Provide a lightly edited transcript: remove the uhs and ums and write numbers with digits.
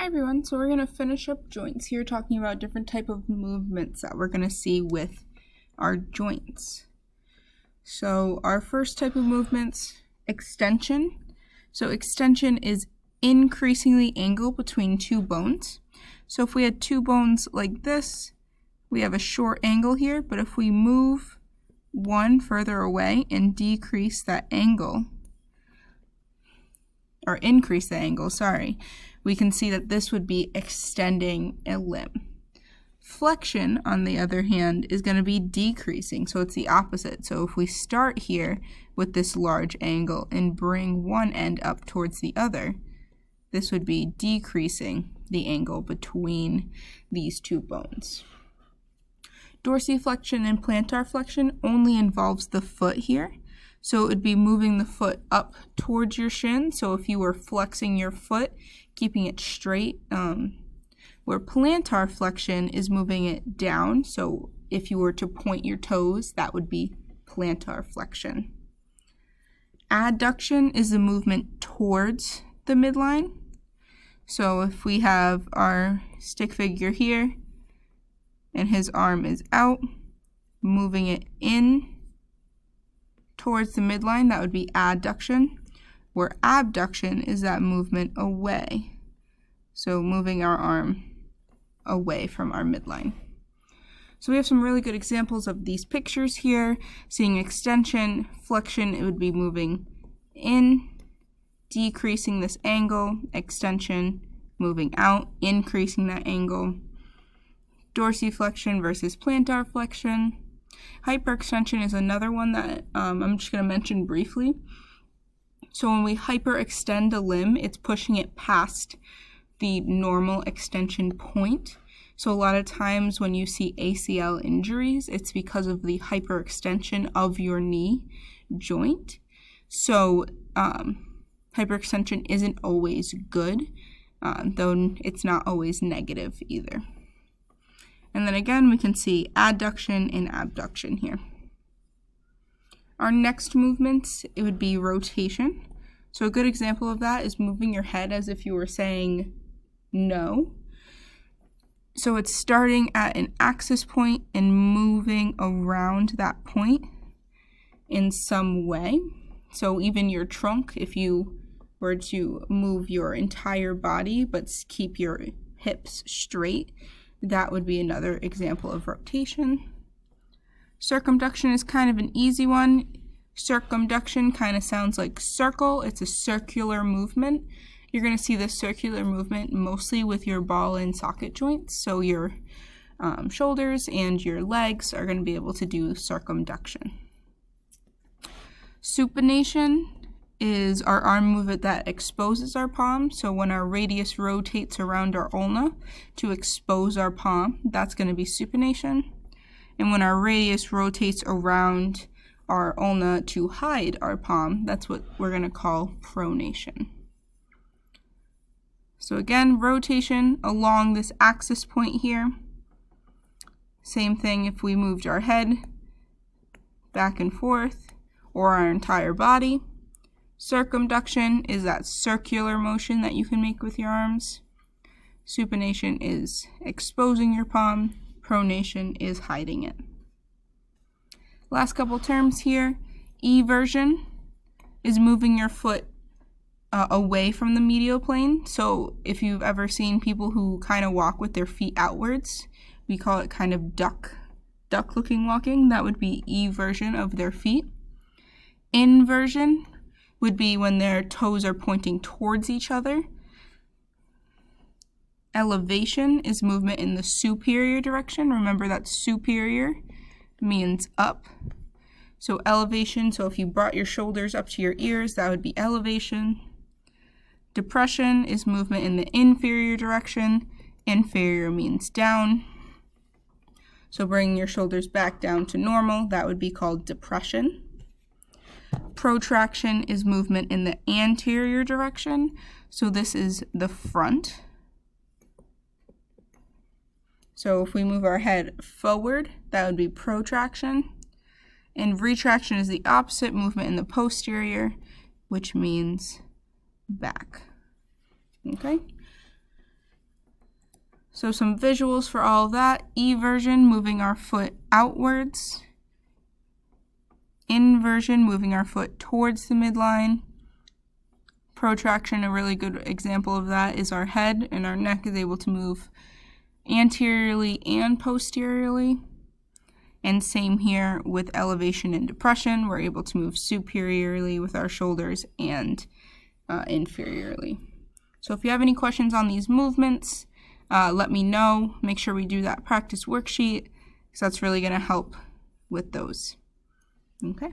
Hi everyone, so we're going to finish up joints here, talking about different type of movements that we're going to see with our joints. So our first type of movements, extension. So extension is increasing the angle between two bones. So if we had two bones like this, we have a short angle here, but if we move one further away and decrease that angle, or increase the angle, we can see that this would be extending a limb. Flexion, on the other hand, is going to be decreasing, so it's the opposite. So if we start here with this large angle and bring one end up towards the other, this would be decreasing the angle between these two bones. Dorsiflexion and plantar flexion only involves the foot here. So it would be moving the foot up towards your shin. So if you were flexing your foot, keeping it straight, where plantar flexion is moving it down. So if you were to point your toes, that would be plantar flexion. Adduction is the movement towards the midline. So if we have our stick figure here, and his arm is out, moving it in towards the midline, that would be adduction, where abduction is that movement away. So moving our arm away from our midline. So we have some really good examples of these pictures here. Seeing extension, flexion, it would be moving in, decreasing this angle, extension, moving out, increasing that angle. Dorsiflexion versus plantar flexion. Hyperextension is another one that I'm just going to mention briefly. So when we hyperextend a limb, it's pushing it past the normal extension point. So a lot of times when you see ACL injuries, it's because of the hyperextension of your knee joint. So hyperextension isn't always good, though it's not always negative either. And then again, we can see adduction and abduction here. Our next movements, it would be rotation. So a good example of that is moving your head as if you were saying no. So it's starting at an axis point and moving around that point in some way. So even your trunk, if you were to move your entire body but keep your hips straight, that would be another example of rotation. Circumduction is kind of an easy one. Circumduction kind of sounds like circle. It's a circular movement. You're going to see this circular movement mostly with your ball and socket joints. So your shoulders and your legs are going to be able to do circumduction. Supination is our arm movement that exposes our palm. So when our radius rotates around our ulna to expose our palm, that's going to be supination. And when our radius rotates around our ulna to hide our palm, that's what we're going to call pronation. So again, rotation along this axis point here. Same thing if we moved our head back and forth or our entire body. Circumduction is that circular motion that you can make with your arms. Supination is exposing your palm. Pronation is hiding it. Last couple terms here. Eversion is moving your foot away from the medial plane. So if you've ever seen people who kind of walk with their feet outwards, we call it kind of duck-looking walking. That would be eversion of their feet. Inversion would be when their toes are pointing towards each other. Elevation is movement in the superior direction. Remember that superior means up. So elevation, so if you brought your shoulders up to your ears, that would be elevation. Depression is movement in the inferior direction. Inferior means down. So bringing your shoulders back down to normal, that would be called depression. Protraction is movement in the anterior direction. So this is the front. So if we move our head forward, that would be protraction. And retraction is the opposite, movement in the posterior, which means back. Okay? So some visuals for all of that. Eversion, moving our foot outwards. Inversion, moving our foot towards the midline. Protraction, a really good example of that is our head and our neck is able to move anteriorly and posteriorly. And same here with elevation and depression. We're able to move superiorly with our shoulders and inferiorly. So if you have any questions on these movements, let me know. Make sure we do that practice worksheet because that's really going to help with those. Okay.